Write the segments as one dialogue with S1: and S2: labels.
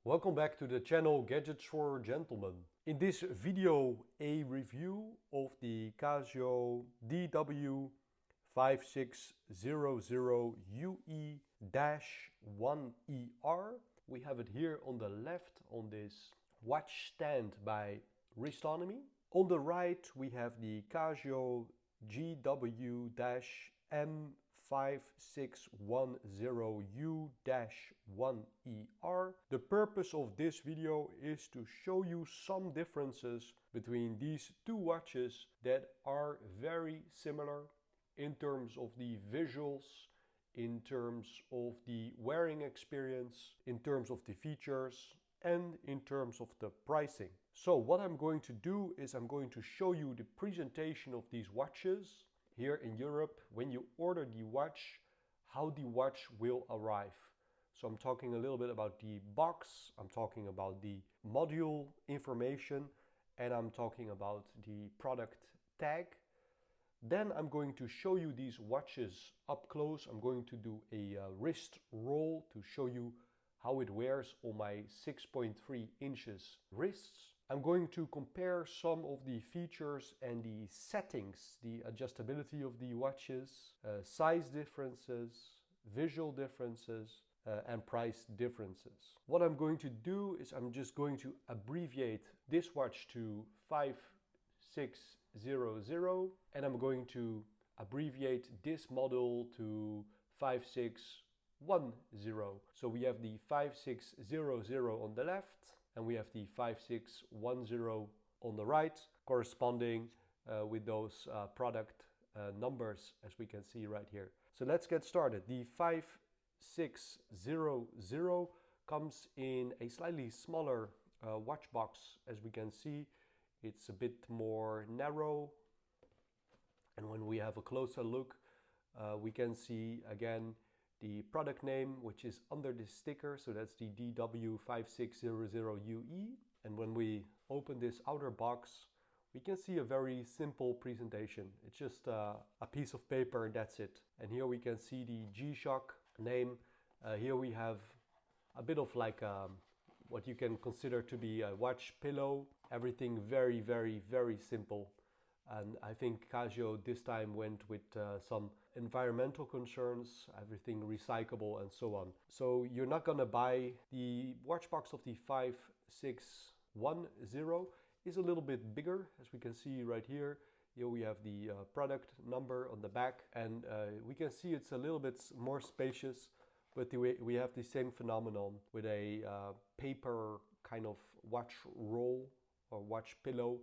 S1: Welcome back to the channel Gadgets for Gentlemen. In this video, a review of the Casio DW-5600UE-1ER. We have it here on the left on this watch stand by Wristonomy. On the right, we have the Casio GW-M5610U-1ER. The purpose of this video is to show you some differences between these two watches that are very similar in terms of the visuals, in terms of the wearing experience, in terms of the features, and in terms of the pricing. So what I'm going to do is I'm going to show you the presentation of these watches here in Europe when you order the watch, how the watch will arrive. So I'm talking a little bit about the box, I'm talking about the module information, and I'm talking about the product tag. Then I'm going to show you these watches up close. I'm going to do a wrist roll to show you how it wears on my 6.3 inches wrists. I'm going to compare some of the features and the settings, the adjustability of the watches, size differences, visual differences, and price differences. What I'm going to do is I'm just going to abbreviate this watch to 5600, and I'm going to abbreviate this model to 5610. So we have the 5600 on the left and we have the 5610 on the right, corresponding with those product numbers as we can see right here. So let's get started. The 5600 comes in a slightly smaller watch box. As we can see, it's a bit more narrow, and when we have a closer look, we can see again the product name, which is under this sticker, so that's the DW-5600UE. And when we open this outer box, we can see a very simple presentation. It's just a piece of paper and that's it. And here we can see the G-Shock name. Here we have a bit of like what you can consider to be a watch pillow. Everything very, very, very simple. And I think Casio this time went with some environmental concerns, everything recyclable and so on. So you're not gonna buy the watch box of the 5610 is a little bit bigger, as we can see right here. Here we have the product number on the back, and we can see it's a little bit more spacious, but we have the same phenomenon with a paper kind of watch roll or watch pillow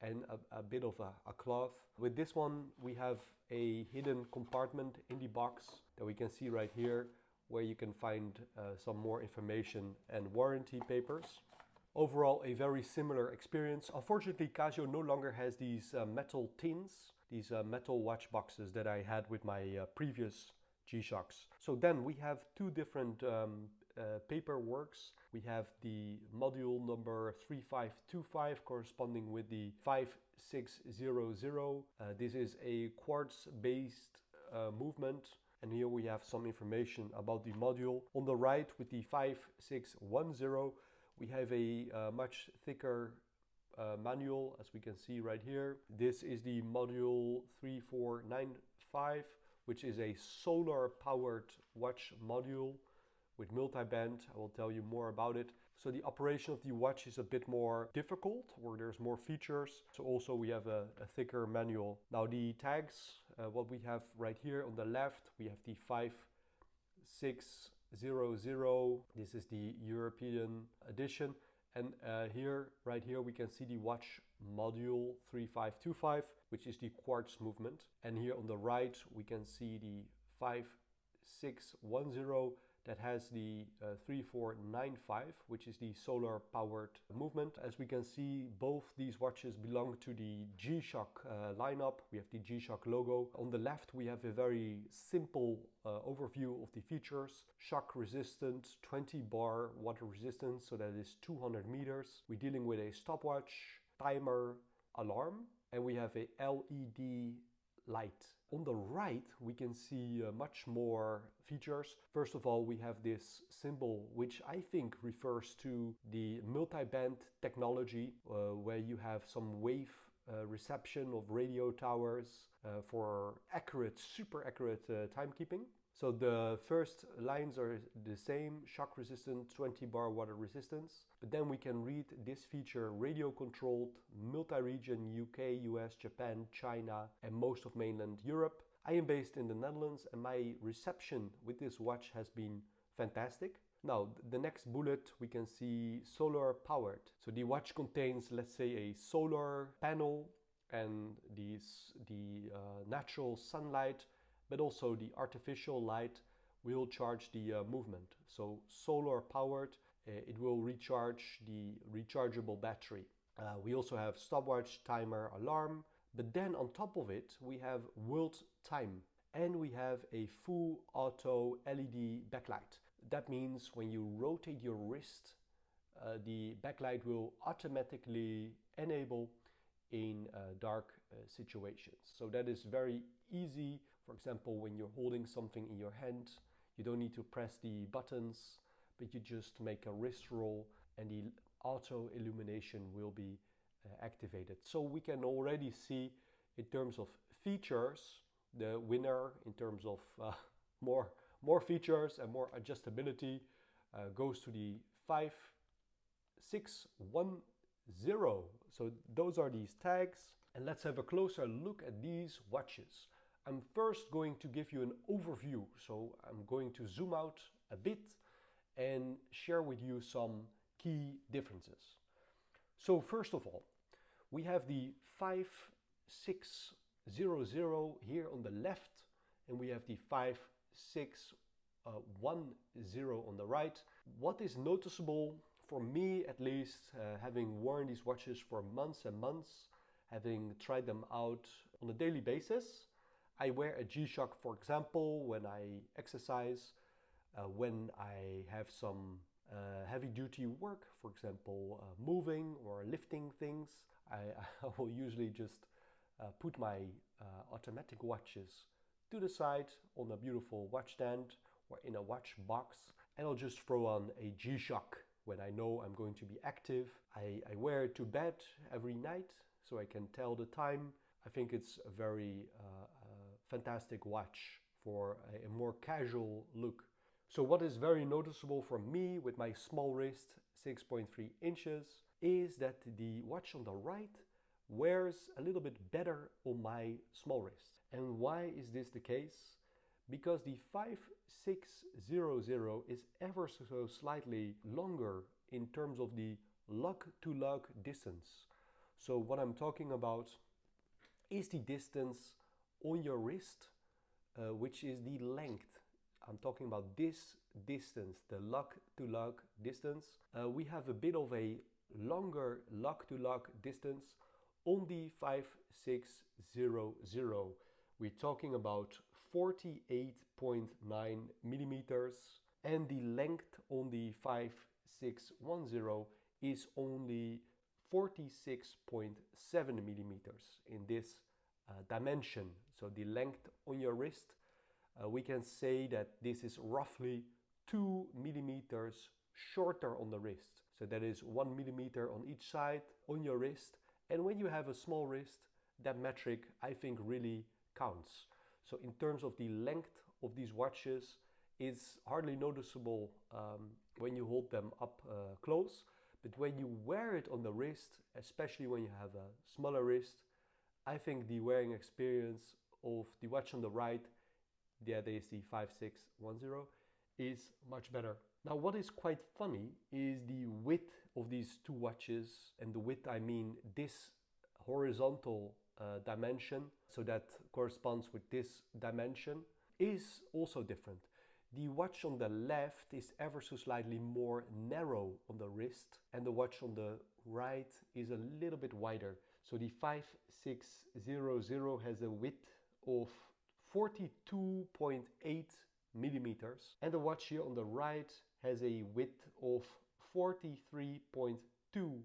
S1: and a bit of a cloth. With this one, we have a hidden compartment in the box that we can see right here, where you can find some more information and warranty papers. Overall, a very similar experience. Unfortunately, Casio no longer has these metal tins, these metal watch boxes that I had with my previous G-Shocks. So then we have two different paperworks. We have the module number 3525 corresponding with the 5600. This is a quartz based movement, and here we have some information about the module. On the right with the 5610 we have a much thicker manual, as we can see right here. This is the module 3495, which is a solar powered watch module with multi-band. I will tell you more about it. So the operation of the watch is a bit more difficult, or there's more features. So also we have a thicker manual. Now the tags, what we have right here on the left, we have the 5600. This is the European edition. And right here we can see the watch module 3525, which is the quartz movement. And here on the right we can see the 5610 that has the 3495, which is the solar powered movement. As we can see, both these watches belong to the G-Shock lineup. We have the G-Shock logo. On the left we have a very simple overview of the features. Shock resistant, 20 bar water resistance, so that is 200 meters. We're dealing with a stopwatch, timer, alarm, and we have a LED light. On the right, we can see much more features. First of all, we have this symbol, which I think refers to the multi-band technology, where you have some wave reception of radio towers for accurate, super accurate timekeeping. So the first lines are the same: shock resistant, 20 bar water resistance. But then we can read this feature: radio controlled, multi-region, UK, US, Japan, China, and most of mainland Europe. I am based in the Netherlands, and my reception with this watch has been fantastic. Now, the next bullet, we can see solar powered. So the watch contains, let's say, a solar panel and the natural sunlight, but also the artificial light will charge the movement. So solar powered, it will recharge the rechargeable battery. We also have stopwatch, timer, alarm, but then on top of it we have world time, and we have a full auto LED backlight. That means when you rotate your wrist, the backlight will automatically enable in dark situations. So that is very easy. For example, when you're holding something in your hand, you don't need to press the buttons, but you just make a wrist roll and the auto illumination will be activated. So we can already see, in terms of features, the winner in terms of more features and more adjustability goes to the 5610. So those are these tags, and let's have a closer look at these watches. I'm first going to give you an overview, so I'm going to zoom out a bit and share with you some key differences. So first of all, we have the 5600 here on the left, and we have the 5610 on the right. What is noticeable for me, at least, having worn these watches for months and months, having tried them out on a daily basis, I wear a G-Shock, for example, when I exercise, when I have some heavy-duty work, for example, moving or lifting things. I will usually just put my automatic watches to the side on a beautiful watch stand or in a watch box, and I'll just throw on a G-Shock when I know I'm going to be active. I wear it to bed every night so I can tell the time. I think it's a very fantastic watch for a more casual look. So what is very noticeable for me with my small wrist, 6.3 inches, is that the watch on the right wears a little bit better on my small wrist. And why is this the case? Because the 5600 is ever so slightly longer in terms of the lug-to-lug distance. So what I'm talking about is the distance on your wrist, which is the length. I'm talking about this distance, the lug-to-lug distance. We have a bit of a longer lug-to-lug distance on the 5600. We're talking about 48.9 millimeters, and the length on the 5610 is only 46.7 millimeters in this dimension. So the length on your wrist, we can say that this is roughly 2 millimeters shorter on the wrist. So that is 1 millimeter on each side on your wrist. And when you have a small wrist, that metric, I think, really counts. So in terms of the length of these watches, it's hardly noticeable when you hold them up close. But when you wear it on the wrist, especially when you have a smaller wrist, I think the wearing experience of the watch on the right, that is the 5610, is much better. Now, what is quite funny is the width of these two watches, and the width, I mean this horizontal dimension, so that corresponds with this dimension, is also different. The watch on the left is ever so slightly more narrow on the wrist, and the watch on the right is a little bit wider. So the 5600 has a width of 42.8 millimeters, and the watch here on the right has a width of 43.2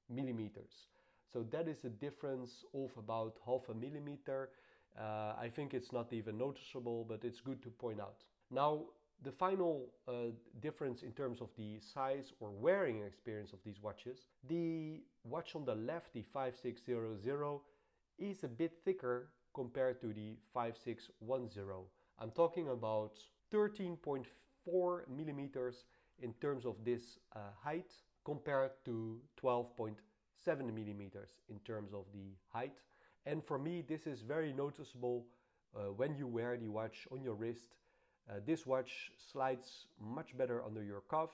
S1: millimeters. So that is a difference of about half a millimeter, I think it's not even noticeable, but it's good to point out. Now, the final difference in terms of the size or wearing experience of these watches, the watch on the left, the 5600, is a bit thicker compared to the 5610. I'm talking about 13.4 millimeters in terms of this height compared to 12.7 millimeters in terms of the height. And for me, this is very noticeable when you wear the watch on your wrist. This watch slides much better under your cuff.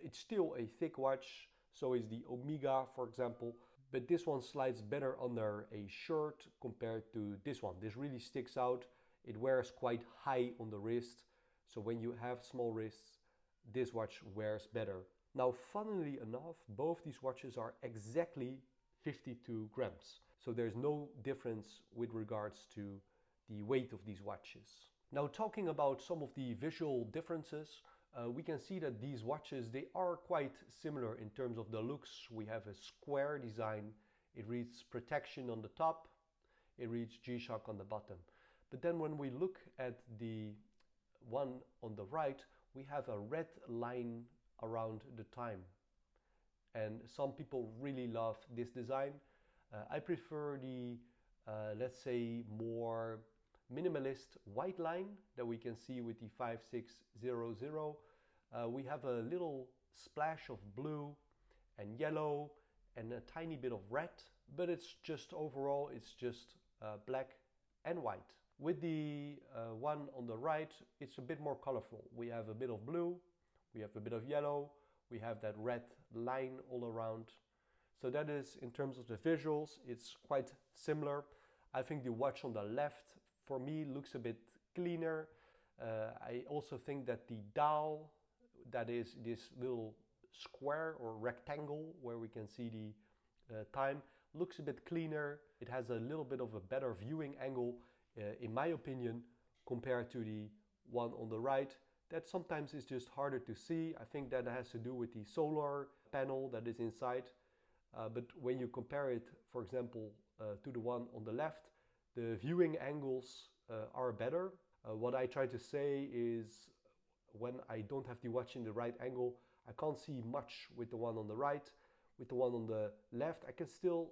S1: It's still a thick watch, so is the Omega, for example, but this one slides better under a shirt compared to this one. This really sticks out. It wears quite high on the wrist, so when you have small wrists, this watch wears better. Now, funnily enough, both these watches are exactly 52 grams, so there's no difference with regards to the weight of these watches. Now, talking about some of the visual differences, we can see that these watches, they are quite similar in terms of the looks. We have a square design. It reads protection on the top. It reads G-Shock on the bottom. But then when we look at the one on the right, we have a red line around the time. And some people really love this design. I prefer the, let's say, more minimalist white line that we can see with the 5600. We have a little splash of blue and yellow and a tiny bit of red, but it's just overall, it's just black and white. With the one on the right, it's a bit more colorful. We have a bit of blue, we have a bit of yellow, we have that red line all around. So that is, in terms of the visuals, it's quite similar. I think the watch on the left, for me, looks a bit cleaner. I also think that the dial, that is this little square or rectangle where we can see the time, looks a bit cleaner. It has a little bit of a better viewing angle, in my opinion, compared to the one on the right. That sometimes is just harder to see. I think that has to do with the solar panel that is inside. But when you compare it, for example, to the one on the left, the viewing angles are better. What I try to say is when I don't have the watch in the right angle, I can't see much with the one on the right. With the one on the left, I can still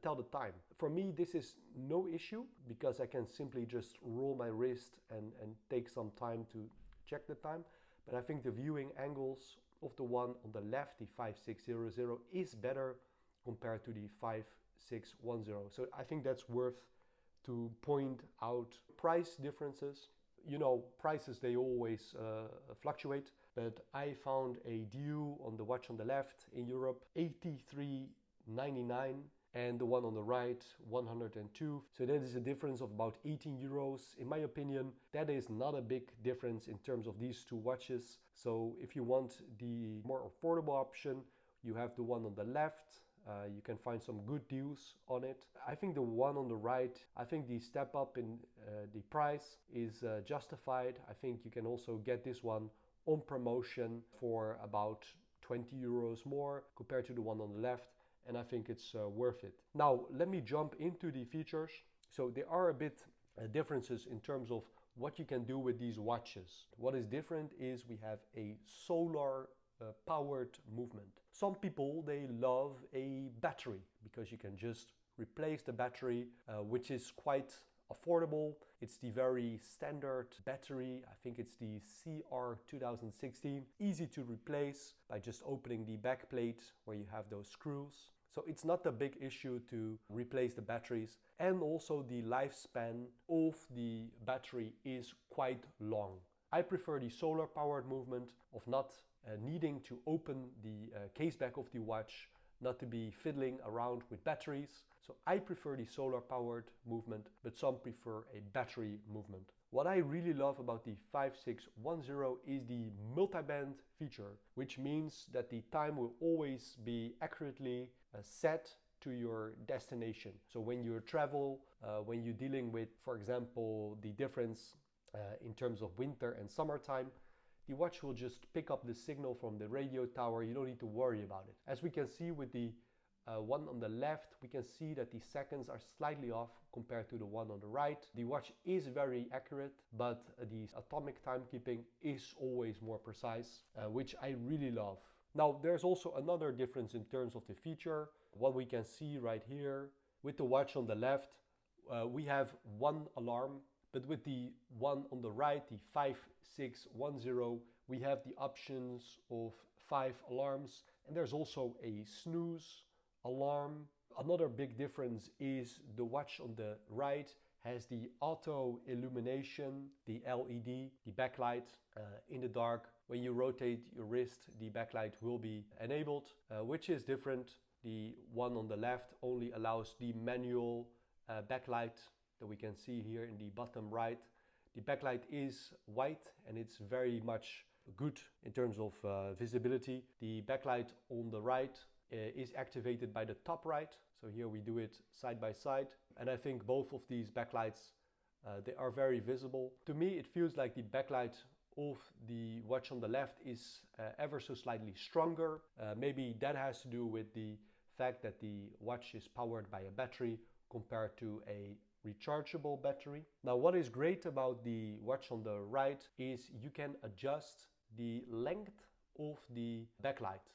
S1: tell the time. For me, this is no issue because I can simply just roll my wrist and take some time to check the time. But I think the viewing angles of the one on the left, the 5600, is better compared to the 5610. So I think that's worth to point out. Price differences. You know, prices, they always fluctuate, but I found a deal on the watch on the left in Europe, 83.99, and the one on the right, 102. So that is a difference of about 18 euros. In my opinion, that is not a big difference in terms of these two watches. So if you want the more affordable option, you have the one on the left. You can find some good deals on it. I think the one on the right, I think the step up in the price is justified. I think you can also get this one on promotion for about 20 euros more compared to the one on the left, and I think it's worth it. Now let me jump into the features. So there are a bit differences in terms of what you can do with these watches. What is different is we have a solar powered movement. Some people, they love a battery because you can just replace the battery, which is quite affordable. It's the very standard battery. I think it's the CR2016. Easy to replace by just opening the back plate where you have those screws. So it's not a big issue to replace the batteries. And also the lifespan of the battery is quite long. I prefer the solar powered movement of not needing to open the case back of the watch, not to be fiddling around with batteries. So I prefer the solar powered movement, but some prefer a battery movement. What I really love about the 5610 is the multi-band feature, which means that the time will always be accurately set to your destination. So when you travel, when you're dealing with, for example, the difference in terms of winter and summertime, the watch will just pick up the signal from the radio tower. You don't need to worry about it. As we can see with the one on the left, we can see that the seconds are slightly off compared to the one on the right. The watch is very accurate, but the atomic timekeeping is always more precise, which I really love. Now, there's also another difference in terms of the feature. What we can see right here, with the watch on the left, we have one alarm, but with the one on the right, the 5610, we have the options of 5 alarms, and there's also a snooze alarm. Another big difference is the watch on the right has the auto illumination, the LED, the backlight in the dark. When you rotate your wrist, the backlight will be enabled, which is different. The one on the left only allows the manual backlight that we can see here in the bottom right. The backlight is white and it's very much good in terms of visibility. The backlight on the right is activated by the top right. So here we do it side by side. And I think both of these backlights, they are very visible. To me, it feels like the backlight of the watch on the left is ever so slightly stronger. Maybe that has to do with the fact that the watch is powered by a battery compared to a rechargeable battery. Now, what is great about the watch on the right is you can adjust the length of the backlight.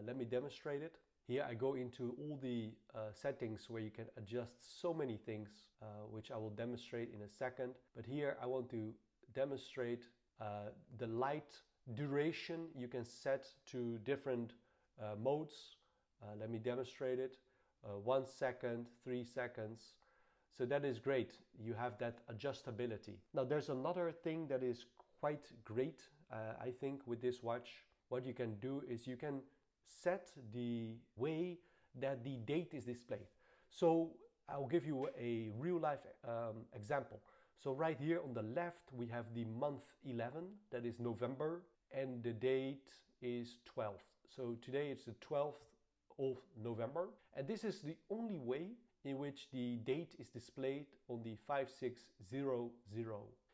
S1: Let me demonstrate it. Here I go into all the settings where you can adjust so many things, which I will demonstrate in a second. But here I want to demonstrate the light duration. You can set to different modes. Let me demonstrate it. 1 second, 3 seconds. So that is great. You have that adjustability. Now there's another thing that is quite great, I think, with this watch. What you can do is you can set the way that the date is displayed. So I'll give you a real life example. So right here on the left, we have the month 11, that is November, and the date is 12th. So today it's the 12th of November. And this is the only way in which the date is displayed on the 5600.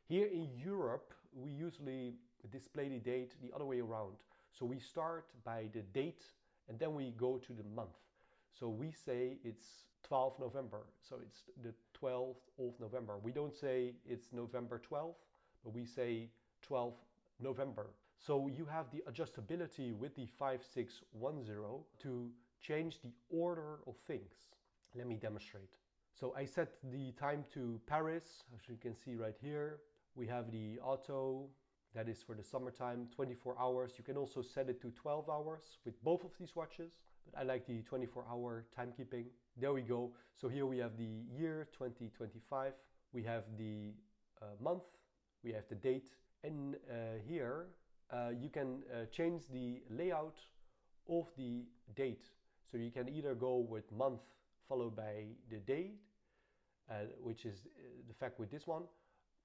S1: Here in Europe, we usually display the date the other way around. So we start by the date and then we go to the month. So we say it's 12 November. So it's the 12th of November. We don't say it's November 12th, but we say 12 November. So you have the adjustability with the 5610 to change the order of things. Let me demonstrate. So I set the time to Paris, as you can see right here. We have the auto, that is for the summertime, 24 hours. You can also set it to 12 hours with both of these watches, but I like the 24-hour timekeeping. There we go. So here we have the year 2025. We have the month, we have the date, and here you can change the layout of the date. So you can either go with month followed by the day, which is the fact with this one,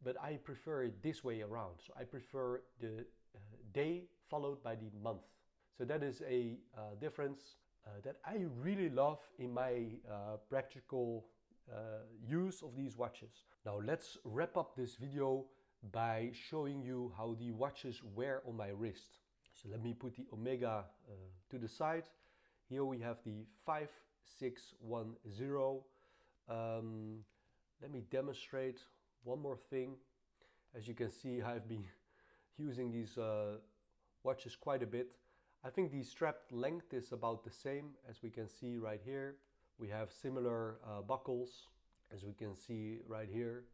S1: but I prefer it this way around. So I prefer the day followed by the month. So that is a difference that I really love in my practical use of these watches. Now let's wrap up this video by showing you how the watches wear on my wrist. So let me put the Omega to the side. Here we have the 5610. Let me demonstrate one more thing. As you can see, I've been using these watches quite a bit. I think the strap length is about the same as we can see right here. We have similar buckles as we can see right here.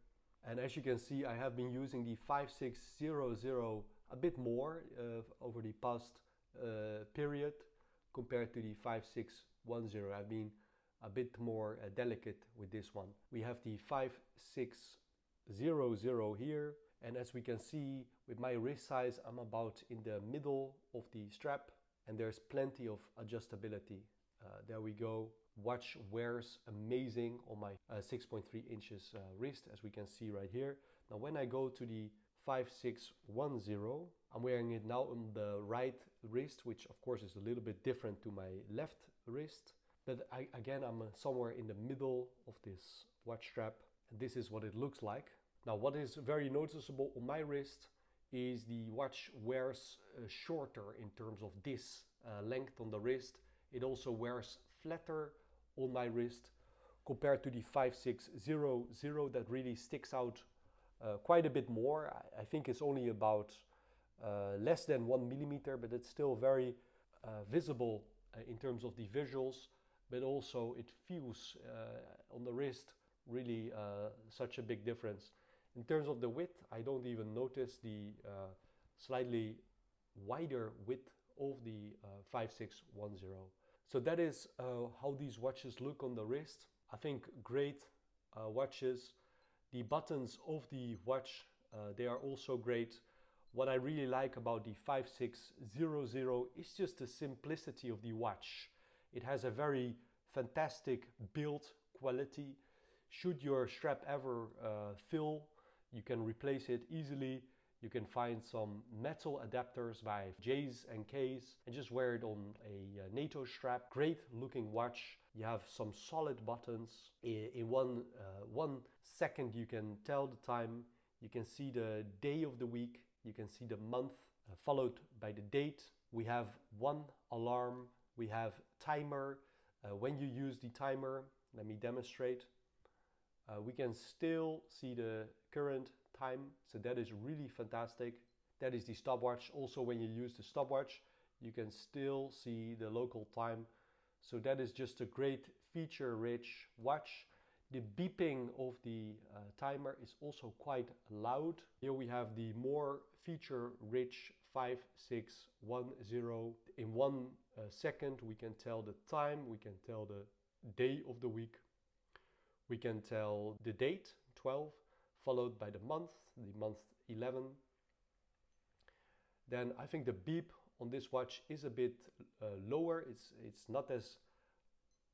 S1: And as you can see, I have been using the 5600 a bit more over the past period compared to the 5610. I've been a bit more delicate with this one. We have the 5600 here, and as we can see with my wrist size, I'm about in the middle of the strap, and there's plenty of adjustability. There we go. Watch wears amazing on my 6.3 inches wrist, as we can see right here. Now when I go to the 5610, I'm wearing it now on the right wrist, which of course is a little bit different to my left wrist. But again, I'm somewhere in the middle of this watch strap, and this is what it looks like. Now what is very noticeable on my wrist is the watch wears shorter in terms of this length on the wrist. It also wears flatter on my wrist compared to the 5600 that really sticks out quite a bit more. I think it's only about less than 1 millimeter, but it's still very visible in terms of the visuals, but also it feels on the wrist really such a big difference. In terms of the width, I don't even notice the slightly wider width of the 5610. So that is how these watches look on the wrist. I think great watches. The buttons of the watch, they are also great. What I really like about the 5600 is just the simplicity of the watch. It has a very fantastic build quality. Should your strap ever fill, you can replace it easily. You can find some metal adapters by J's and K's and just wear it on a NATO strap. Great looking watch. You have some solid buttons. In one second you can tell the time. You can see the day of the week. You can see the month followed by the date. We have one alarm. We have timer. When you use the timer, let me demonstrate. We can still see the current time, so that is really fantastic. That is the stopwatch. Also, when you use the stopwatch, you can still see the local time. So that is just a great feature-rich watch. The beeping of the timer is also quite loud. Here we have the more feature-rich 5610. In 1 second, we can tell the time, we can tell the day of the week. We can tell the date, 12, followed by the month 11. Then I think the beep on this watch is a bit lower. It's not as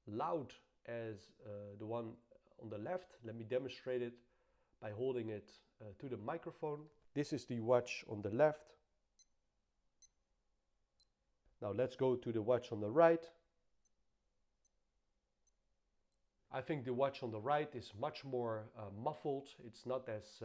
S1: loud as the one on the left. Let me demonstrate it by holding it to the microphone. This is the watch on the left. Now let's go to the watch on the right. I think the watch on the right is much more muffled. It's not as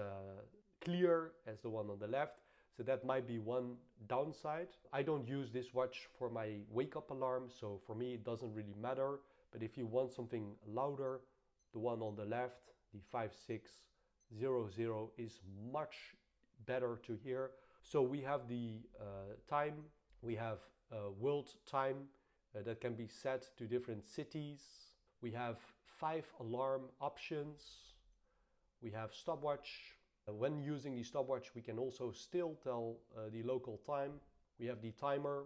S1: clear as the one on the left. So that might be one downside. I don't use this watch for my wake-up alarm, so for me it doesn't really matter. But if you want something louder, the one on the left, the 5600, is much better to hear. So we have the time, we have world time that can be set to different cities. We have 5 alarm options. We have stopwatch. When using the stopwatch, we can also still tell the local time. We have the timer.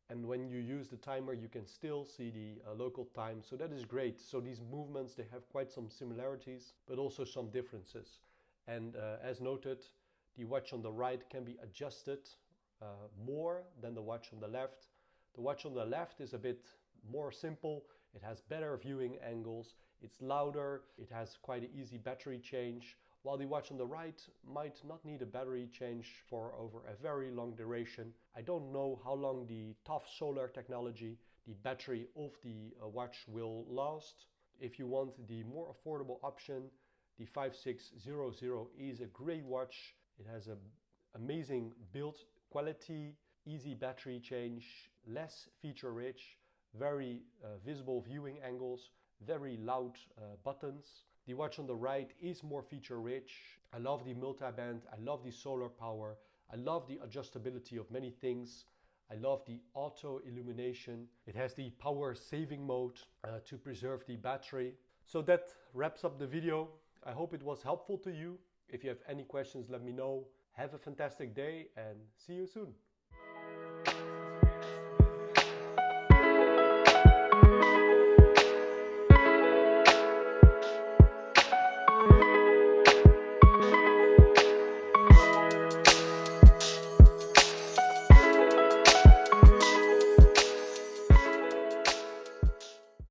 S1: And when you use the timer, you can still see the local time. So that is great. So these movements, they have quite some similarities, but also some differences. And as noted, the watch on the right can be adjusted more than the watch on the left. The watch on the left is a bit more simple. It has better viewing angles, it's louder, it has quite an easy battery change, while the watch on the right might not need a battery change for over a very long duration. I don't know how long the tough solar technology, the battery of the watch will last. If you want the more affordable option, the 5600 is a great watch. It has an amazing build quality, easy battery change, less feature rich, very visible viewing angles, very loud buttons. The watch on the right is more feature rich. I love the multi-band, I love the solar power, I love the adjustability of many things. I love the auto illumination. It has the power saving mode to preserve the battery. So that wraps up the video. I hope it was helpful to you. If you have any questions, let me know. Have a fantastic day and see you soon.